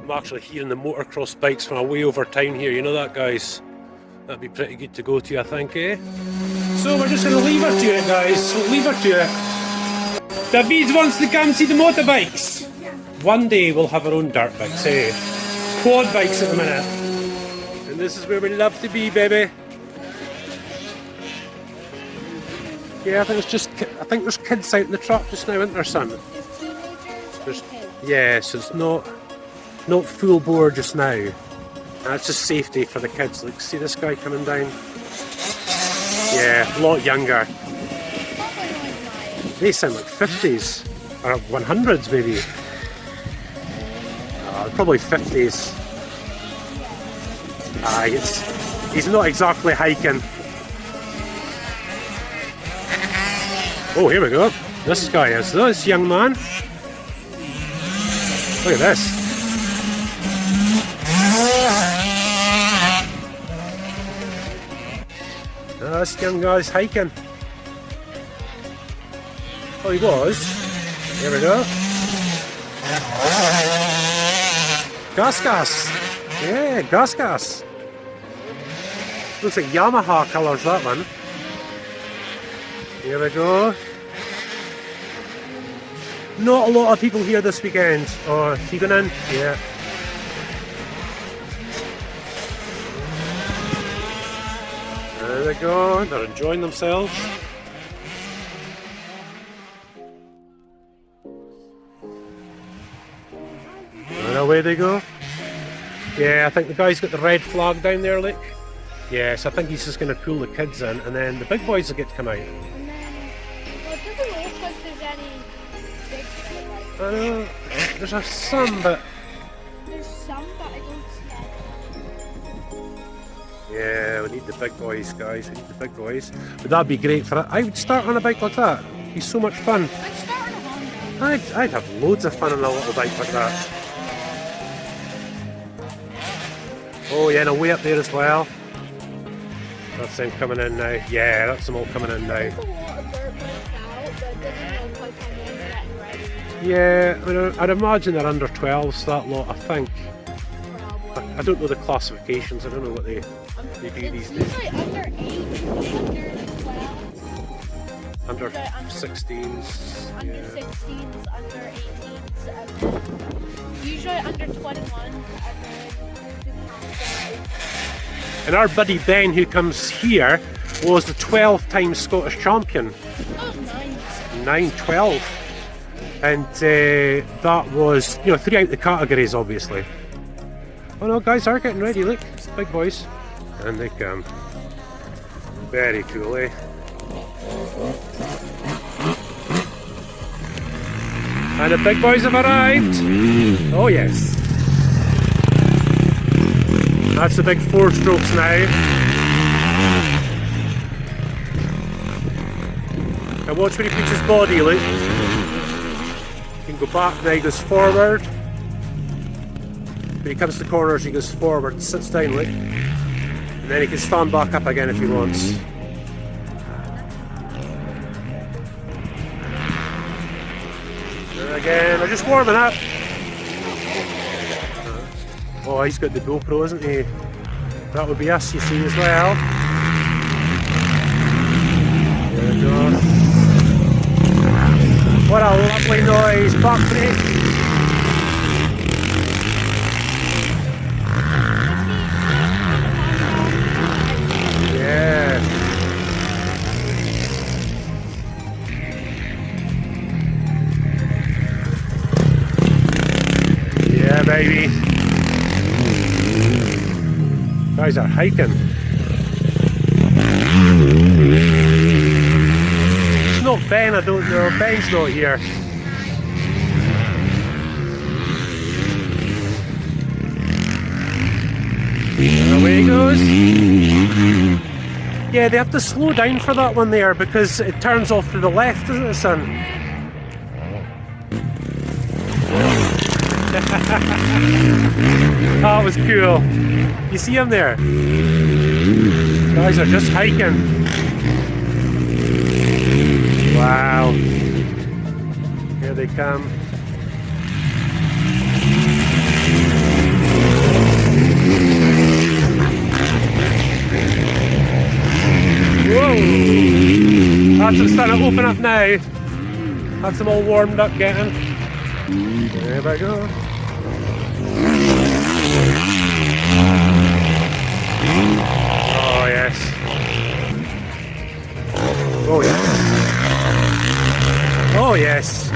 I'm actually hearing the motocross bikes from way over town here, you know that, guys? That'd be pretty good to go to, I think, eh? So we're just going to leave her to it, guys. We'll leave her to it. David wants to come see the motorbikes. One day we'll have our own dirt bikes, eh? Quad bikes at the minute. And this is where we love to be, baby. Yeah, I think there's kids out in the truck just now, isn't there, son? So it's not full bore just now. That's just safety for the kids. Look, see this guy coming down? Yeah, a lot younger. They sound like 50s or 100s maybe. Probably 50s. He's not exactly hiking. Oh, here we go. This guy is this young man. Look at this. This young guy's hiking. Oh, he was. Here we go. Gas. Yeah, gas. Looks like Yamaha colours, that one. Here we go. Not a lot of people here this weekend. Oh, is he going in? Yeah. There we go. They're enjoying themselves. And away they go. Yeah, I think the guy's got the red flag down there, look. Yes, I think he's just going to pull the kids in, and then the big boys will get to come out. And then, well, it doesn't look like there's any big like. I know, there's some, but... There's some, but I don't see. Yeah, we need the big boys, guys. We need the big boys. But that'd be great for it. I would start on a bike like that. It'd be so much fun. I'd start on a Honda. I'd have loads of fun on a little bike like that. Oh yeah, and a way up there as well. That's them coming in now. Yeah, that's them all coming in now. There's a lot of dirt bikes out, but it doesn't look like anyone's getting ready. Yeah, I mean, I'd imagine they're under 12s, that lot, I think. Probably. I don't know the classifications. I don't know what they do these days. Usually under 8, under 12. Under 16s. Under Yeah. 16s, under 18s, and usually under 21s, and then And our buddy Ben, who comes here, was the 12-time Scottish champion. oh, nice. 9-12. And that was, you know, 3 out the categories, obviously. Oh no, guys are getting ready, look. Big boys. And they come. Very cool, eh? And the big boys have arrived. Oh yes. That's the big 4 strokes now. Now watch when he puts his body, look. He can go back now, he goes forward. When he comes to corners, he goes forward, sits down, look. And then he can stand back up again if he wants. And again, they're just warming up. Oh, he's got the GoPro, isn't he? That would be us, you see, as well. There we go. What a lovely noise, back brake. Yeah. Yeah, baby. Guys are hiking. It's not Ben, I don't know. Ben's not here. And away he goes. Yeah, they have to slow down for that one there because it turns off to the left, doesn't it, son? That was cool. You see him there? Guys are just hiking. Wow. Here they come. Whoa! That's them starting to open up now. That's them all warmed up getting. There we go. Oh yes. Oh yes. Oh yes.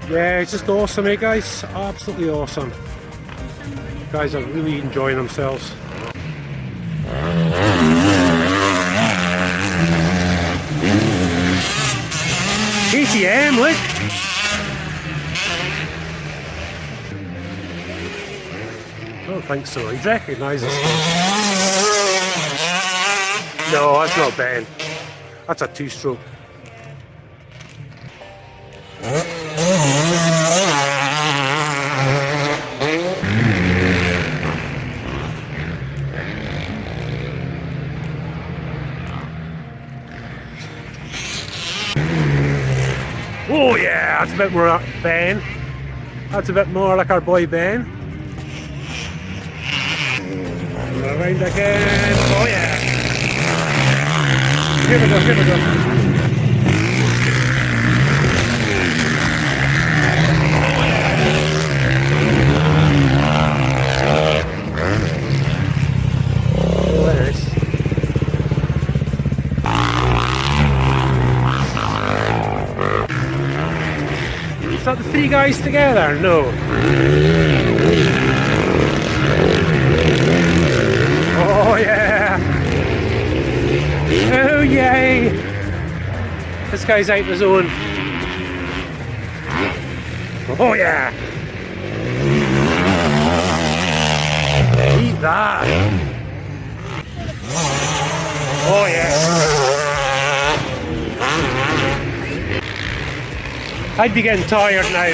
Yeah, it's just awesome, eh guys? Absolutely awesome. Guys are really enjoying themselves. ATM, look! I don't think so. He recognises me. No, that's not Ben. That's a two-stroke. Oh yeah, that's a bit more like Ben. That's a bit more like our boy Ben. Around again. Oh yeah. Here we go, here we go. Oh, there it is. Is that the three guys together? No. Oh yeah! Oh yay! This guy's out the zone. Oh yeah! Eat that! Oh yeah! I'd be getting tired now.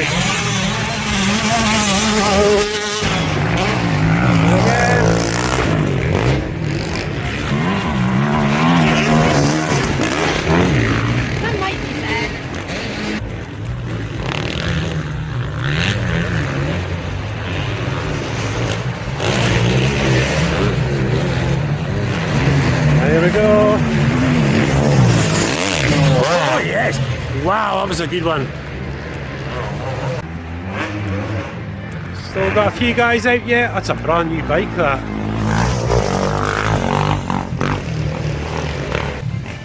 That might be bad. There we go. Oh yes! Wow, that was a good one. Still got a few guys out yet. That's a brand new bike, that.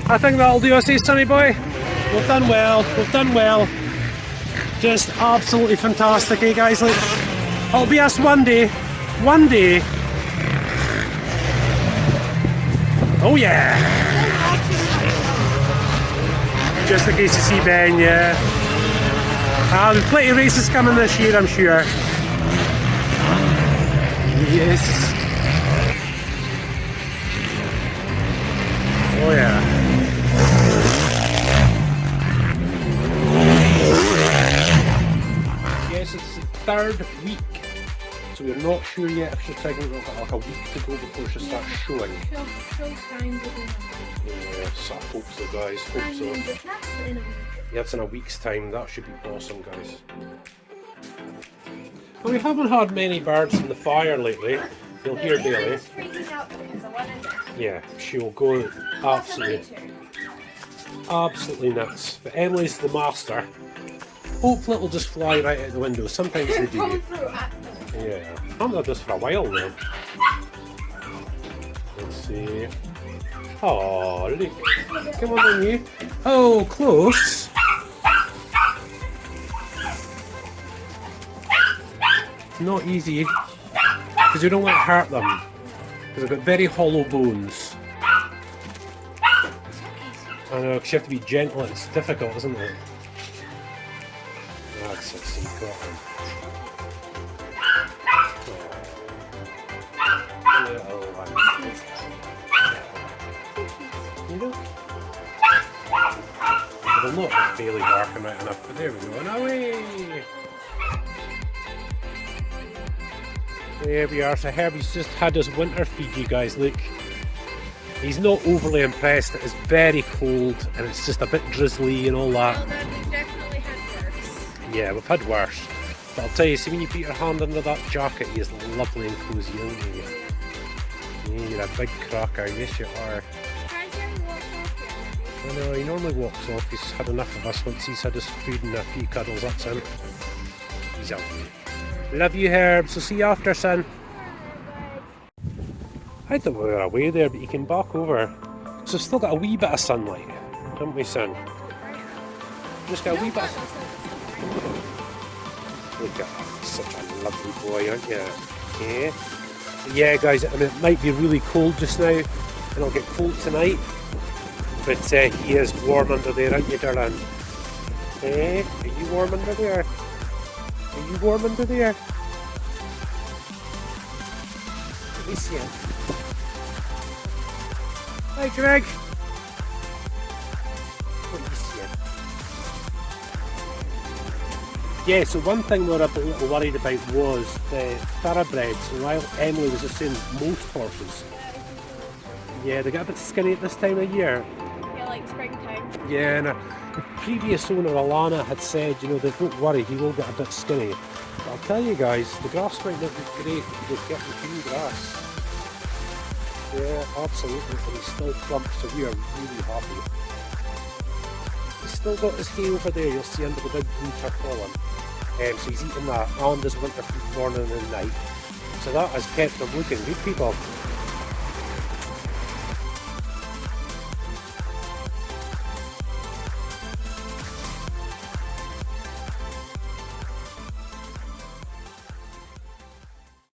I think that'll do us, eh, Sonny boy? We've done well. We've done well. Just absolutely fantastic, eh, guys? Like, it'll be us one day. One day. Oh yeah. Just in case you see Ben, yeah. There's plenty of races coming this year, I'm sure. Yes. Oh yeah. Yes, it's the third week, so we're not sure yet if she's pregnant. We've got like a week to go before she starts showing. Yes, I hope so, guys. Hope so. Yeah, it's in a week's time. That should be awesome, guys. Well, we haven't had many birds in the fire lately. You'll hear daily. Yeah, she will go absolutely nuts. But Emily's the master. Hopefully it'll just fly right out the window. Sometimes they do. Yeah. I haven't had this for a while now. Let's see. Oh, look. Come on then, you. Oh, close. Not easy, because we don't want to hurt them, because they've got very hollow bones. I know, because you have to be gentle. It's difficult, isn't it? That's a secret one. Oh, little one. You know? They're not barely barking right enough, but there we go. And away! There we are, so Herbie's just had his winter feed, you guys, look. He's not overly impressed, it's very cold and it's just a bit drizzly and all that. Well, then we've definitely had worse. Yeah, we've had worse. But I'll tell you, see when you put your hand under that jacket, he is lovely and cosy, isn't he? Yeah, you're a big cracker, yes you are. Guys, have you walked off yet? I know, he normally walks off. He's had enough of us once he's had his food and a few cuddles, that's him. He's away. Love you, Herb. So see you after, son. I thought we were away there, but you came back over. So we've still got a wee bit of sunlight, haven't we, son? Just got a wee bit of sunlight. Look at that. Such a lovely boy, aren't you? Yeah. Yeah, guys, I mean, it might be really cold just now, and it'll get cold tonight. But he is warm under there, aren't you, darling? Eh? Are you warm under there? Are you warm under there? Let me see him. Hi, Greg. Let me see him. Yeah, so one thing we were a little worried about was the thoroughbreds. While Emily was just saying most horses. Yeah, they get a bit skinny at this time of year. Yeah, like springtime. Yeah, and the previous owner, Alana, had said, you know, that don't worry, he will get a bit skinny. But I'll tell you guys, the grass might not be great, but he was getting green grass. Yeah, absolutely, and he's still plump, so we are really happy. He's still got his hay over there, you'll see under the big blue tarpaulin. So he's eating that and his winter food morning and night. So that has kept him looking good, people.